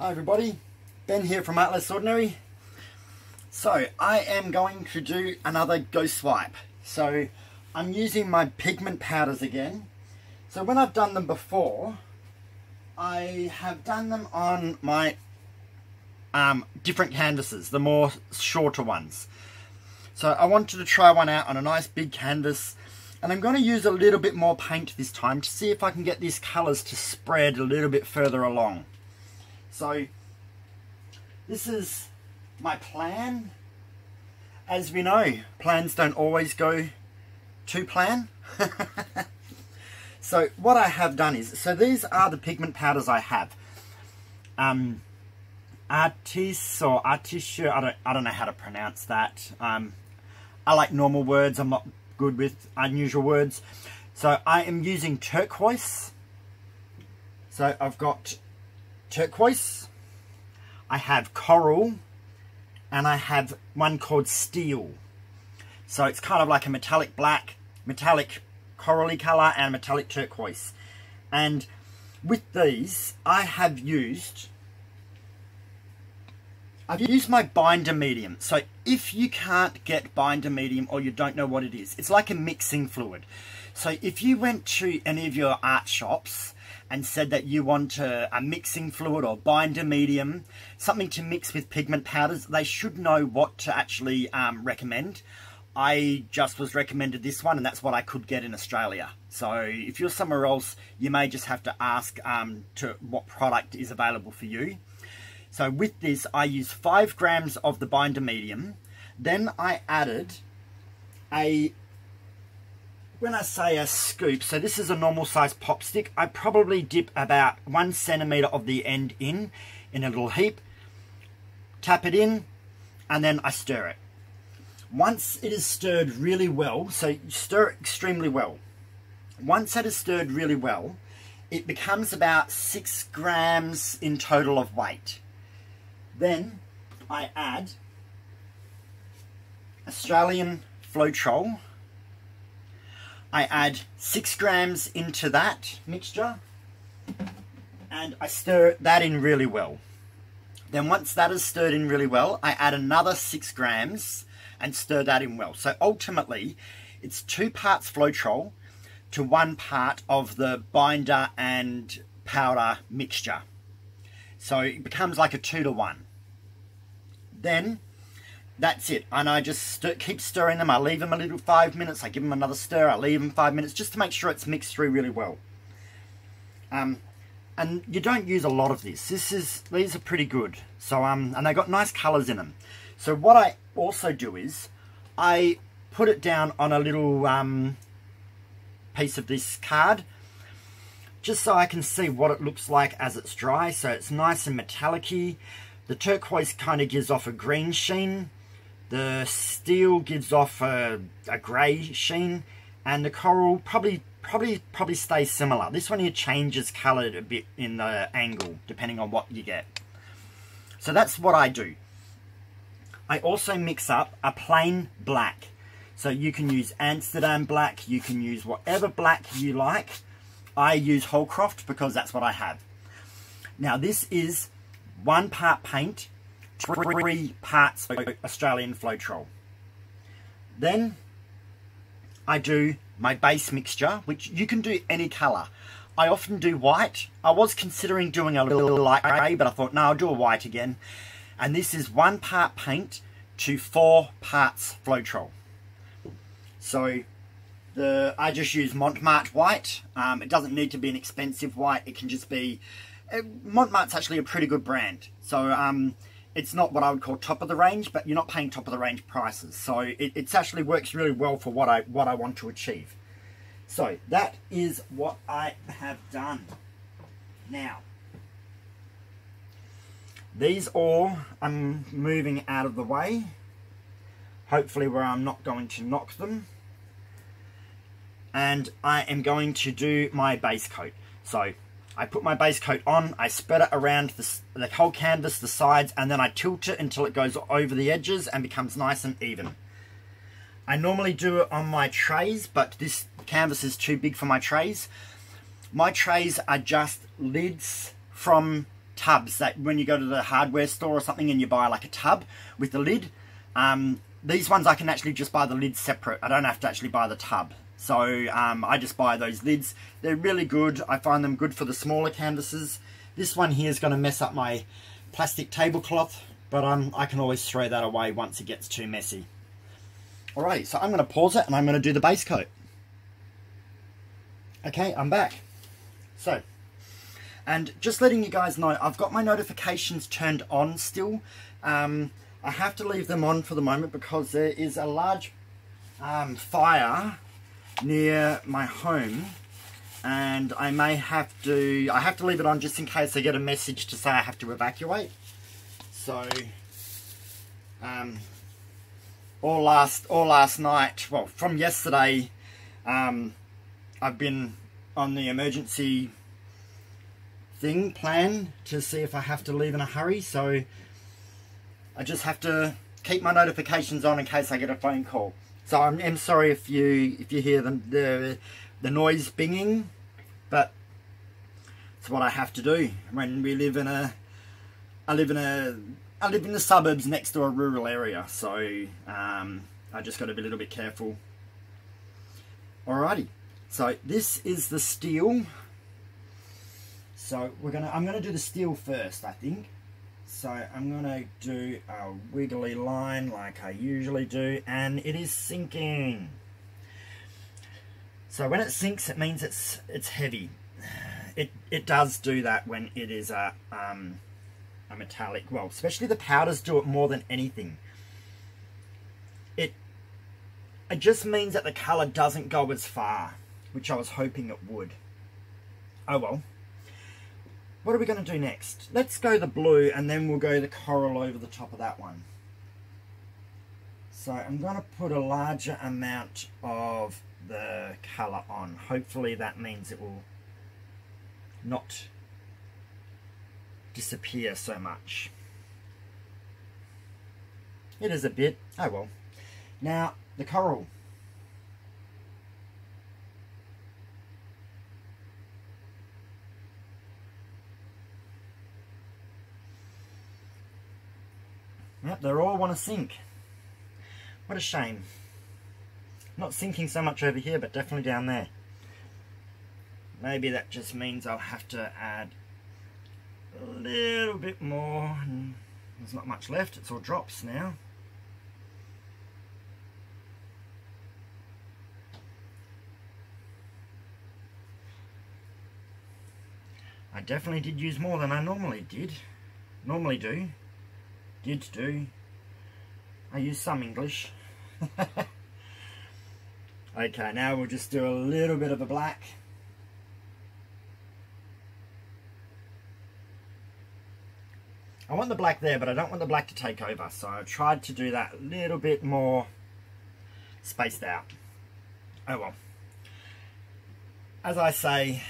Hi everybody, Ben here from Art Less Ordinary. So I am going to do another ghost swipe. So I'm using my pigment powders again. So when I've done them before, I have done them on my different canvases, the more shorter ones. So I wanted to try one out on a nice big canvas, and I'm going to use a little bit more paint this time to see if I can get these colours to spread a little bit further along. So this is my plan. As we know, plans don't always go to plan. So what I have done is, so these are the pigment powders I have. Artis or Artish, I don't know how to pronounce that. I like normal words, I'm not good with unusual words. So I am using turquoise. So I've got turquoise, I have coral, and I have one called steel. So it's kind of like a metallic black, metallic corally colour, and metallic turquoise. And with these, I've used my binder medium. So if you can't get binder medium or you don't know what it is, it's like a mixing fluid. So if you went to any of your art shops and said that you want a mixing fluid or binder medium, something to mix with pigment powders, they should know what to actually recommend. I just was recommended this one, and that's what I could get in Australia. So if you're somewhere else, you may just have to ask to what product is available for you. So with this, I used 5 grams of the binder medium. Then I added when I say a scoop, so this is a normal size pop stick, I probably dip about 1 centimetre of the end in a little heap, tap it in, and then I stir it. Once it is stirred really well, so you stir it extremely well. Once it is stirred really well, it becomes about 6 grams in total of weight. Then I add Australian floetrol. I add 6 grams into that mixture, and I stir that in really well. Then once that is stirred in really well, I add another 6 grams and stir that in well. So ultimately, it's 2 parts floetrol to 1 part of the binder and powder mixture. So it becomes like a 2 to 1. Then that's it, and I just keep stirring them. I leave them a little 5 minutes, I give them another stir, I leave them 5 minutes just to make sure it's mixed through really well. And you don't use a lot of this. These are pretty good. So and they got nice colours in them. So what I also do is I put it down on a little piece of this card, just so I can see what it looks like as it's dry. So it's nice and metallic-y. The turquoise kind of gives off a green sheen. The steel gives off a grey sheen, and the coral probably stays similar. This one here changes colour a bit in the angle depending on what you get. So that's what I do. I also mix up a plain black. So you can use Amsterdam black, you can use whatever black you like. I use Holcroft because that's what I have. Now this is 1 part paint, 3 parts Australian floetrol. Then I do my base mixture, which you can do any colour. I often do white. I was considering doing a little light grey, but I thought, no, I'll do a white again. And this is 1 part paint to 4 parts floetrol. So I just use marte white. It doesn't need to be an expensive white. It can just be... Marte's actually a pretty good brand. So it's not what I would call top of the range, but you're not paying top of the range prices. So it actually works really well for what I want to achieve. So that is what I have done. Now, these all I'm moving out of the way, hopefully where I'm not going to knock them. And I am going to do my base coat. So I put my base coat on, I spread it around the whole canvas, the sides, and then I tilt it until it goes over the edges and becomes nice and even. I normally do it on my trays, but this canvas is too big for my trays. My trays are just lids from tubs that when you go to the hardware store or something and you buy like a tub with the lid. These ones I can actually just buy the lid separate. I don't have to actually buy the tub. So I just buy those lids. They're really good. I find them good for the smaller canvases. This one here is going to mess up my plastic tablecloth, but I can always throw that away once it gets too messy. Alright, so I'm going to pause it and I'm going to do the base coat. Okay, I'm back. So, and just letting you guys know, I've got my notifications turned on still. I have to leave them on for the moment because there is a large fire near my home, and I have to leave it on just in case I get a message to say I have to evacuate. So, all last night, well, from yesterday, I've been on the emergency plan to see if I have to leave in a hurry. So I just have to keep my notifications on in case I get a phone call. So I'm sorry if you hear the noise binging, but it's what I have to do when we live in I live in the suburbs next to a rural area, so I just got to be a little bit careful. Alrighty, so this is the steel. So I'm gonna do the steel first, I think. So I'm gonna do a wiggly line like I usually do, and it is sinking. So when it sinks, it means it's heavy. It does do that when it is a metallic. Well, especially the powders do it more than anything. It just means that the colour doesn't go as far, which I was hoping it would. Oh well. What are we going to do next? Let's go the blue and then we'll go the coral over the top of that one. So I'm going to put a larger amount of the colour on. Hopefully that means it will not disappear so much. It is a bit. Oh well. Now the coral. Yep, they all want to sink. What a shame. Not sinking so much over here, but definitely down there. Maybe that just means I'll have to add a little bit more. There's not much left, it's all drops now. I definitely did use more than I normally do. I use some English. Okay, now we'll just do a little bit of a black. I want the black there, but I don't want the black to take over, so I tried to do that a little bit more spaced out. Oh well. As I say,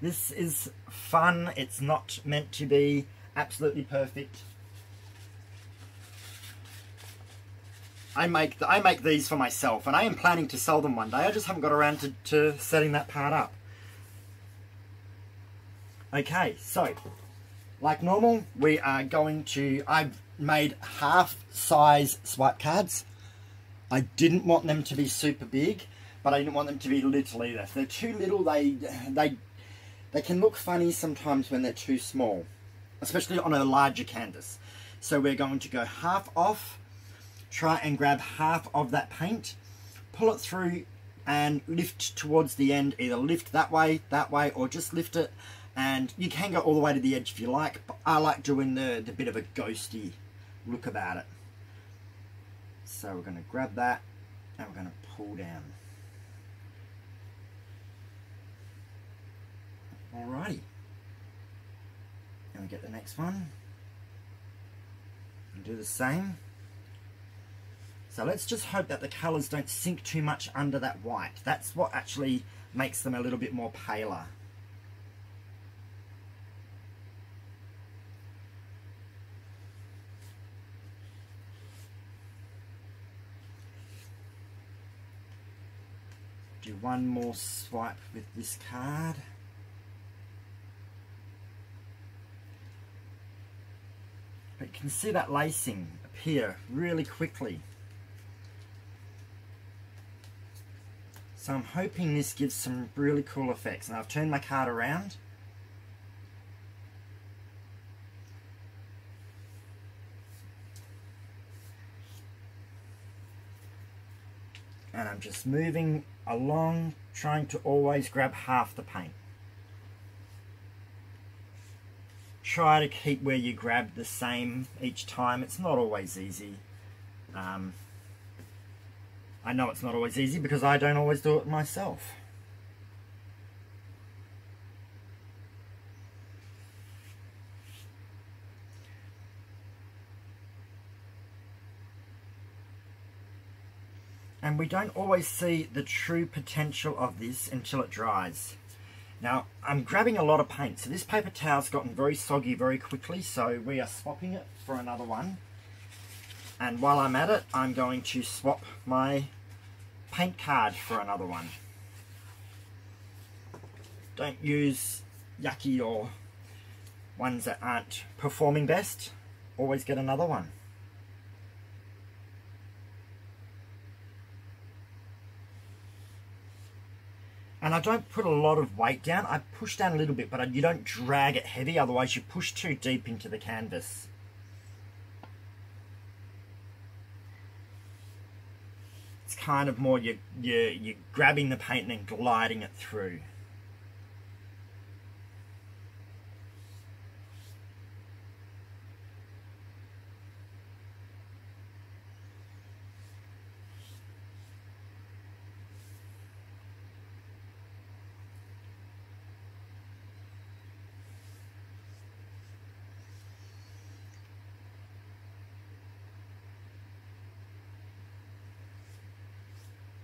this is fun. It's not meant to be absolutely perfect. I make these for myself, and I am planning to sell them one day. I just haven't got around to setting that part up. Okay, so like normal, we are going to... I've made half-size swipe cards. I didn't want them to be super big, but I didn't want them to be little either. If they're too little, they can look funny sometimes when they're too small, especially on a larger canvas. So we're going to go half off. Try and grab half of that paint, pull it through and lift towards the end. Either lift that way, or just lift it. And you can go all the way to the edge if you like, but I like doing the bit of a ghosty look about it. So we're going to grab that and we're going to pull down. Alrighty. And we get the next one. And do the same. So let's just hope that the colours don't sink too much under that white. That's what actually makes them a little bit more paler. Do one more swipe with this card. But you can see that lacing appear really quickly. So I'm hoping this gives some really cool effects. And I've turned my card around. And I'm just moving along, trying to always grab half the paint. Try to keep where you grab the same each time. It's not always easy. I know it's not always easy because I don't always do it myself. And we don't always see the true potential of this until it dries. Now, I'm grabbing a lot of paint, so this paper towel's gotten very soggy very quickly, so we are swapping it for another one. And while I'm at it, I'm going to swap my paint card for another one. Don't use yucky or ones that aren't performing best. Always get another one. And I don't put a lot of weight down. I push down a little bit, but you don't drag it heavy, otherwise you push too deep into the canvas. It's kind of more you're grabbing the paint and then gliding it through.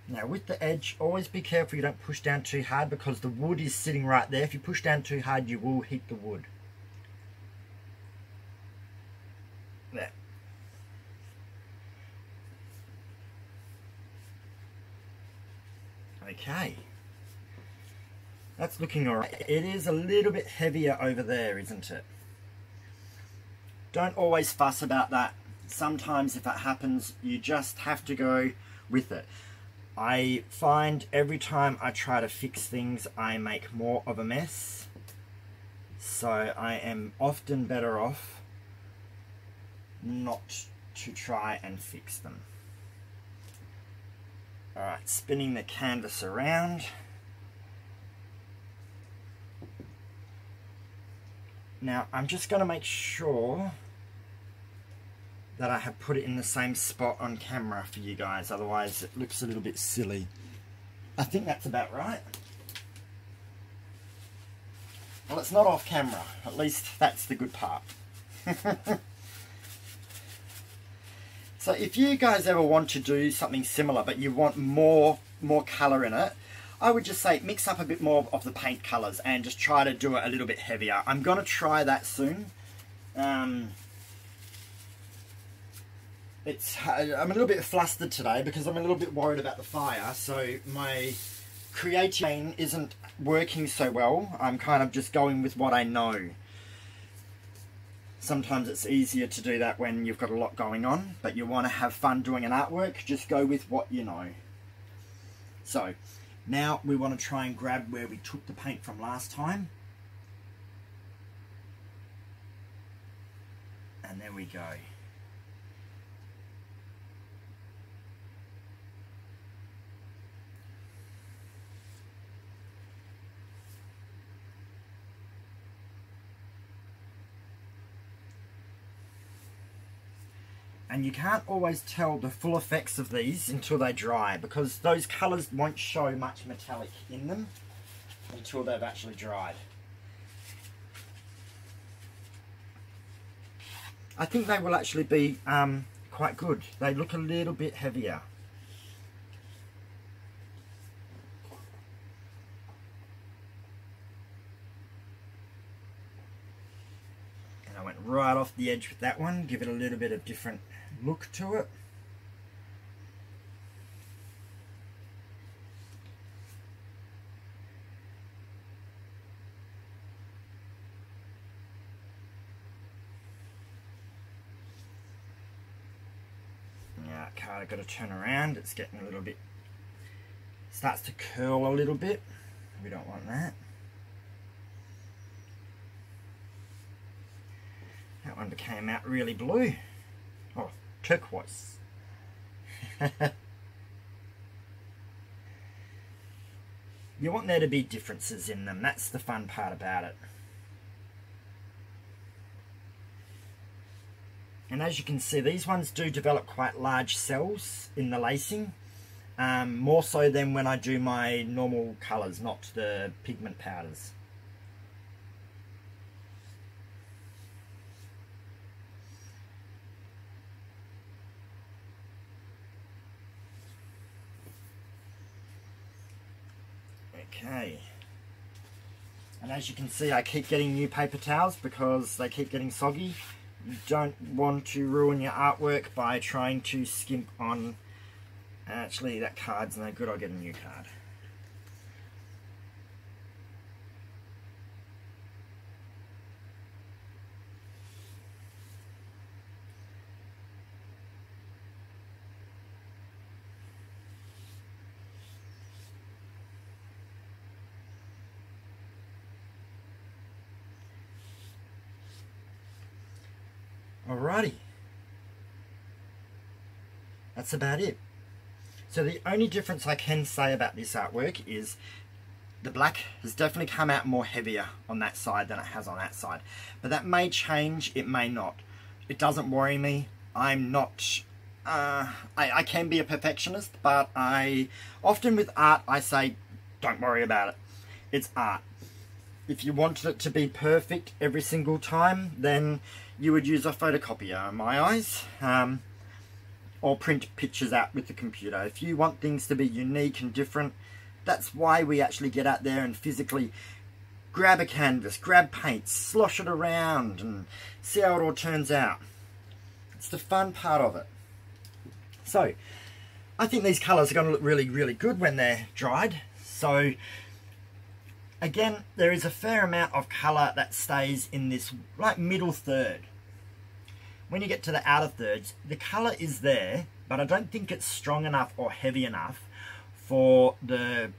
Now with the edge, always be careful you don't push down too hard because the wood is sitting right there. If you push down too hard, you will hit the wood. There. Okay. That's looking alright. It is a little bit heavier over there, isn't it? Don't always fuss about that. Sometimes if it happens, you just have to go with it. I find every time I try to fix things, I make more of a mess. So I am often better off not to try and fix them. Alright, spinning the canvas around. Now I'm just going to make sure that I have put it in the same spot on camera for you guys, otherwise it looks a little bit silly. I think that's about right. Well, it's not off camera, at least that's the good part. So if you guys ever want to do something similar but you want more colour in it, I would just say mix up a bit more of the paint colours and just try to do it a little bit heavier. I'm going to try that soon. I'm a little bit flustered today because I'm a little bit worried about the fire, so my creative brain isn't working so well. I'm kind of just going with what I know. Sometimes it's easier to do that when you've got a lot going on, but you want to have fun doing an artwork, just go with what you know. So now we want to try and grab where we took the paint from last time. And there we go. And you can't always tell the full effects of these until they dry, because those colours won't show much metallic in them until they've actually dried. I think they will actually be quite good. They look a little bit heavier. And I went right off the edge with that one, give it a little bit of different look to it. card I've got to turn around. It's getting a little bit, starts to curl a little bit. We don't want that. That one came out really blue. Oh, turquoise. You want there to be differences in them. That's the fun part about it. And as you can see, these ones do develop quite large cells in the lacing. More so than when I do my normal colours, not the pigment powders. Okay, and as you can see, I keep getting new paper towels because they keep getting soggy. You don't want to ruin your artwork by trying to skimp on, actually that card's no good, I'll get a new card. Alrighty, that's about it. So the only difference I can say about this artwork is the black has definitely come out more heavier on that side than it has on that side. But that may change, it may not. It doesn't worry me. I'm not, I can be a perfectionist, but I often with art I say, don't worry about it. It's art. If you wanted it to be perfect every single time, then you would use a photocopier, in my eyes, or print pictures out with the computer. If you want things to be unique and different, that's why we actually get out there and physically grab a canvas, grab paints, slosh it around and see how it all turns out. It's the fun part of it. So, I think these colours are going to look really, really good when they're dried. So, again, there is a fair amount of colour that stays in this like middle third. When you get to the outer thirds, the colour is there, but I don't think it's strong enough or heavy enough for the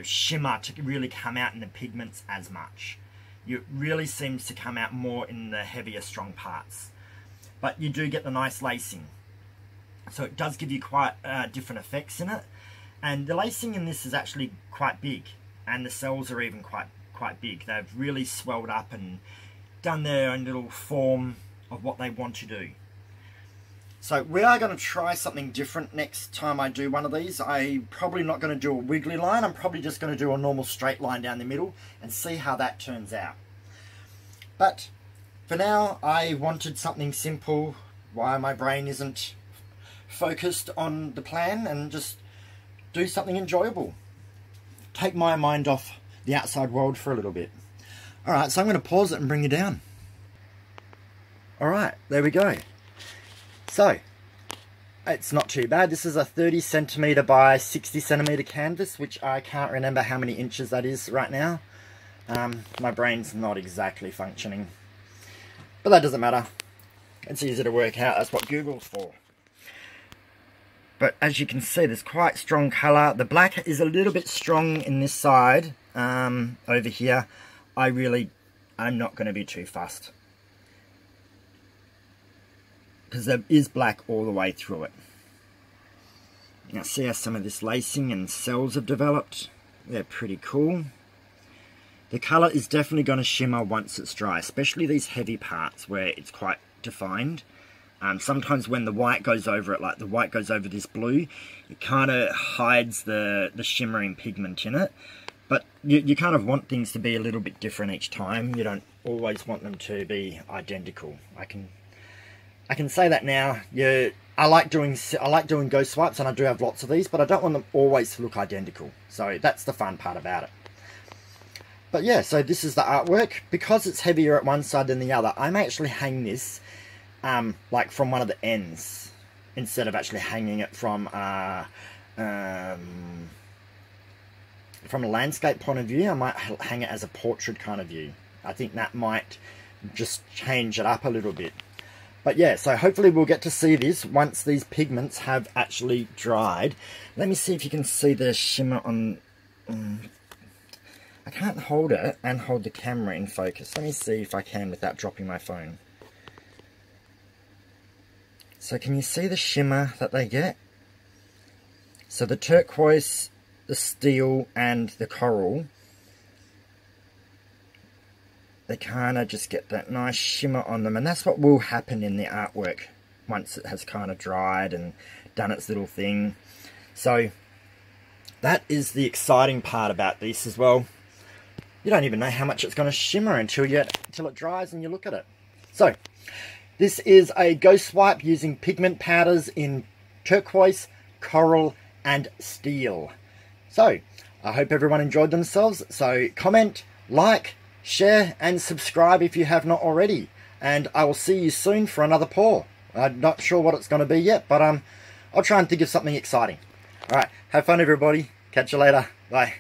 shimmer to really come out in the pigments as much. It really seems to come out more in the heavier, strong parts. But you do get the nice lacing. So it does give you quite different effects in it. And the lacing in this is actually quite big. And the cells are even quite big. They've really swelled up and done their own little form of what they want to do. So we are going to try something different next time I do one of these. I'm probably not going to do a wiggly line. I'm probably just going to do a normal straight line down the middle and see how that turns out. But for now, I wanted something simple. Why my brain isn't focused on the plan, and just do something enjoyable. Take my mind off the outside world for a little bit. Alright, so I'm going to pause it and bring you down. Alright, there we go. So, it's not too bad. This is a 30 centimetre by 60 centimetre canvas, which I can't remember how many inches that is right now. My brain's not exactly functioning. But that doesn't matter. It's easy to work out. That's what Google's for. But as you can see, there's quite strong colour. The black is a little bit strong in this side. Over here, I'm not going to be too fussed, because there is black all the way through it. Now see how some of this lacing and cells have developed? They're pretty cool. The colour is definitely going to shimmer once it's dry, especially these heavy parts where it's quite defined. Sometimes when the white goes over it, like the white goes over this blue, it kind of hides the shimmering pigment in it. But you kind of want things to be a little bit different each time. You don't always want them to be identical. I can say that now. I like doing ghost swipes, and I do have lots of these, but I don't want them always to look identical. So that's the fun part about it. But yeah, so this is the artwork. Because it's heavier at one side than the other, I'm actually hanging this like from one of the ends, instead of actually hanging it from a landscape point of view. I might hang it as a portrait kind of view. I think that might just change it up a little bit. But yeah, so hopefully we'll get to see this once these pigments have actually dried. Let me see if you can see the shimmer on... I can't hold it and hold the camera in focus. Let me see if I can without dropping my phone. So can you see the shimmer that they get? So the turquoise, the steel and the coral, they kind of just get that nice shimmer on them, and that's what will happen in the artwork once it has kind of dried and done its little thing. So that is the exciting part about this as well. You don't even know how much it's going to shimmer until it dries and you look at it. So this is a ghost wipe using pigment powders in turquoise, coral and steel. So I hope everyone enjoyed themselves. So comment, like, share and subscribe if you have not already, and I will see you soon for another pour. I'm not sure what it's going to be yet, but I'll try and think of something exciting. Alright, have fun everybody, catch you later, bye.